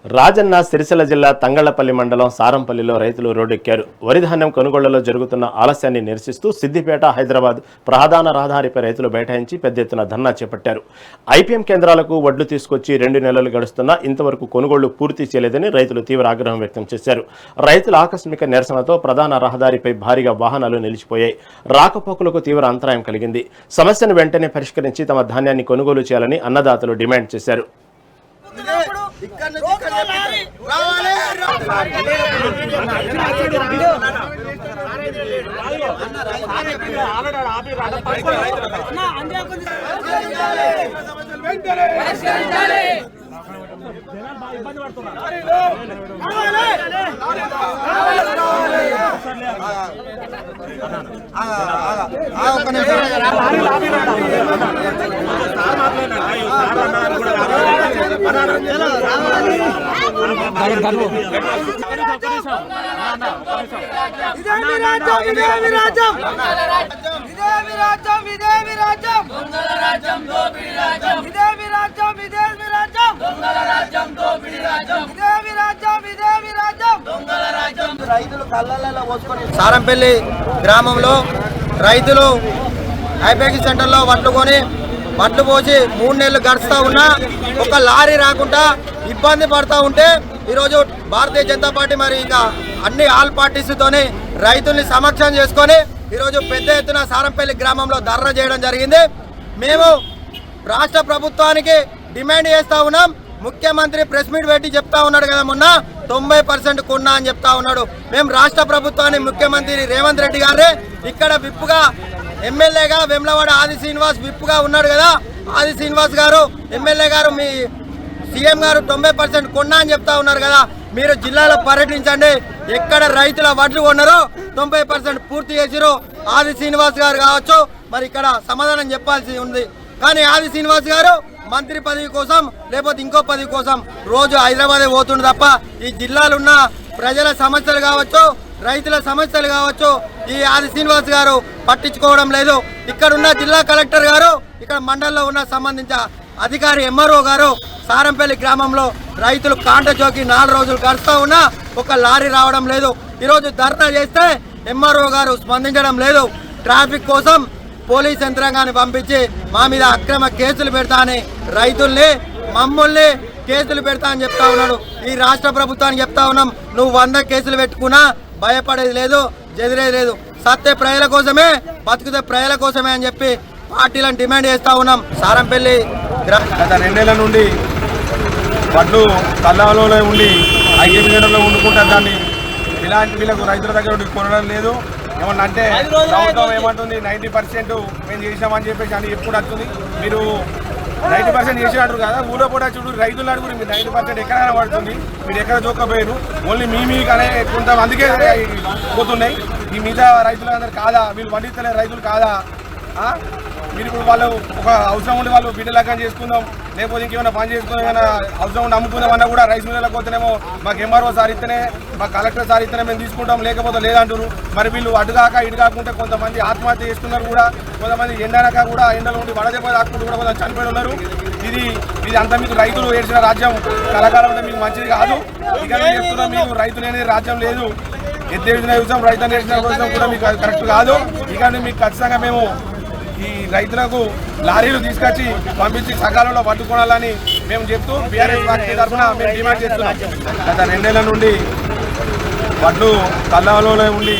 రాజన్న సిరిసిల్ల జిల్లా తంగళ్లపల్లి మండలం సారంపల్లిలో రైతులు రోడ్డెక్కారు. వరి ధాన్యం కొనుగోళ్లలో జరుగుతున్న ఆలస్యాన్ని నిరసిస్తూ సిద్దిపేట, హైదరాబాద్ ప్రధాన రహదారిపై రైతులు బైఠాయించి పెద్ద ఎత్తున ధర్నా చేపట్టారు. ఐపీఎం కేంద్రాలకు వడ్లు తీసుకొచ్చి 2 నెలలు గడుస్తున్నా ఇంతవరకు కొనుగోళ్లు పూర్తి చేయలేదని రైతులు తీవ్ర ఆగ్రహం వ్యక్తం చేశారు. రైతుల ఆకస్మిక నిరసనతో ప్రధాన రహదారిపై భారీగా వాహనాలు నిలిచిపోయాయి. రాకపోకలకు తీవ్ర అంతరాయం కలిగింది. సమస్యను వెంటనే పరిష్కరించి తమ ధాన్యాన్ని కొనుగోలు చేయాలని అన్నదాతలు డిమాండ్ చేశారు. సారంపల్లి గ్రామంలో రైతులు ఐపీఎం సెంటర్లో వడ్లు కొని వడ్లు పోసి 3 నెలలు గడుస్తూ ఉన్నా ఒక లారీ రాకుండా ఇబ్బంది పడుతూ ఉంటే ఈరోజు భారతీయ జనతా పార్టీ మరి ఇంకా అన్ని ఆల్ పార్టీస్తోని రైతుల్ని సమక్షం చేసుకొని ఈరోజు పెద్ద ఎత్తున సారంపల్లి గ్రామంలో ధర్నా చేయడం జరిగింది. మేము రాష్ట్ర ప్రభుత్వానికి డిమాండ్ చేస్తూ ఉన్నాం. ముఖ్యమంత్రి ప్రెస్ మీట్ పెట్టి చెప్తా ఉన్నాడు కదా, మొన్న 90% కొన్నా అని చెప్తా ఉన్నాడు. మేము రాష్ట్ర ప్రభుత్వాన్ని ముఖ్యమంత్రి రేవంత్ రెడ్డి గారే ఇక్కడ విప్పుగా ఎమ్మెల్యేగా వేములవాడ ఆది శ్రీనివాస్ విప్పుగా ఉన్నాడు కదా, ఆది శ్రీనివాస్ గారు ఎమ్మెల్యే గారు మీ సీఎం గారు 90% కొన్నా అని చెప్తా ఉన్నారు కదా. మీరు జిల్లాలో పర్యటించండి, ఎక్కడ రైతుల వడ్లు కొన్నారో 90% పూర్తి చేసిరో ఆది శ్రీనివాస్ గారు కావచ్చు, మరి ఇక్కడ సమాధానం చెప్పాల్సి ఉంది. కానీ ఆది శ్రీనివాస్ గారు మంత్రి పదవి కోసం లేకపోతే ఇంకో పదవి కోసం రోజు హైదరాబాదే పోతుండే తప్ప ఈ జిల్లాలో ఉన్న ప్రజల సమస్యలు కావచ్చు, రైతుల సమస్యలు కావచ్చు ఈ ఆది శ్రీనివాస్ గారు పట్టించుకోవడం లేదు. ఇక్కడ ఉన్న జిల్లా కలెక్టర్ గారు, ఇక్కడ మండలంలో ఉన్న సంబంధించిన అధికారి ఎంఆర్ఓ గారు సారంపల్లి గ్రామంలో రైతులు కాంట జోకి 4 రోజులు గడుస్తూ ఉన్నా ఒక లారీ రావడం లేదు. ఈరోజు ధర్నా చేస్తే ఎంఆర్ఓ గారు స్పందించడం లేదు. ట్రాఫిక్ కోసం పోలీస్ యంత్రాంగాన్ని పంపించి మా మీద అక్రమ కేసులు పెడతా అని రైతుల్ని మమ్మల్ని కేసులు పెడతా అని చెప్తా ఉన్నాడు. ఈ రాష్ట్ర ప్రభుత్వానికి చెప్తా ఉన్నాం, నువ్వు 100 కేసులు పెట్టుకున్నా భయపడేది లేదు, జదిరేది లేదు. సత్తే ప్రజల కోసమే, బతుకుతే ప్రజల కోసమే అని చెప్పి పార్టీలను డిమాండ్ చేస్తూ ఉన్నాం. సారంపల్లి గత 2 నెలల నుండి వడ్లు కళ్ళలో ఉండి ఐదు గంటల్లో వండుకుంటారు. దాన్ని ఇలాంటి వీళ్ళకు రైతుల దగ్గర కొనడం లేదు. ఏమన్నా అంటే ప్రభుత్వం ఏమంటుంది, 90% మేము చేసినామని చెప్పేసి అని ఎప్పుడు వస్తుంది. మీరు 90% చేసినట్టు కదా, ఊళ్ళో కూడా చూడు రైతులు అడుగురు, మీరు 90% ఎక్కడ కనబడుతుంది, మీరు ఎక్కడ చూకపోయారు. ఓన్లీ మీకనే కొంతమందికే పోతున్నాయి. మీ మీద రైతులందరూ కాదా, వీళ్ళు పండిస్తలే రైతులు కాదా? మీరు ఇప్పుడు వాళ్ళు ఒక అవసరం ఉండి వాళ్ళు బిడ్డ లెక్కన చేసుకుందాం, లేకపోతే ఇంకేమైనా పని చేసుకుందాం, ఏమైనా అవసరం ఉండి అమ్ముకుందాం అన్నా కూడా రైస్ మిల్లులకు పోతేనేమో మాకు ఎంఆర్ఓ సార్ ఇస్తేనే, మాకు కలెక్టర్ సార్ ఇస్తేనే మేము తీసుకుంటాం, లేకపోతే లేదంటారు. మరి వీళ్ళు అటుగాక ఇటు కాకుంటే కొంతమంది ఆత్మహత్య చేసుకున్నారు కూడా, కొంతమంది ఎండనక కూడా ఎండలో ఉండి వడదెబ్బ తాకుంటూ కూడా కొంత చనిపోయి ఉన్నారు. ఇది అంతా మీకు రైతులు ఏడ్చిన రాజ్యం కలకాలం మీకు మంచిది కాదు. ఇక నేను చెప్తున్నా, మీకు రైతు లేని రాజ్యం లేదు. ఎద్దేసిన విషయం రైతు నేర్చిన విషయం కూడా మీకు కరెక్ట్ కాదు. ఇక మీకు ఖచ్చితంగా మేము ఈ రైతులకు లారీలు తీసుకొచ్చి పంపించి సకాలంలో పట్టుకోవాలని మేము చెప్తూ బీఆర్ఎస్ పార్టీ తరఫున మేము డిమాండ్ చేస్తున్నాం. గత 2 నెలల నుండి వడ్లు కళ్ళలో ఉండి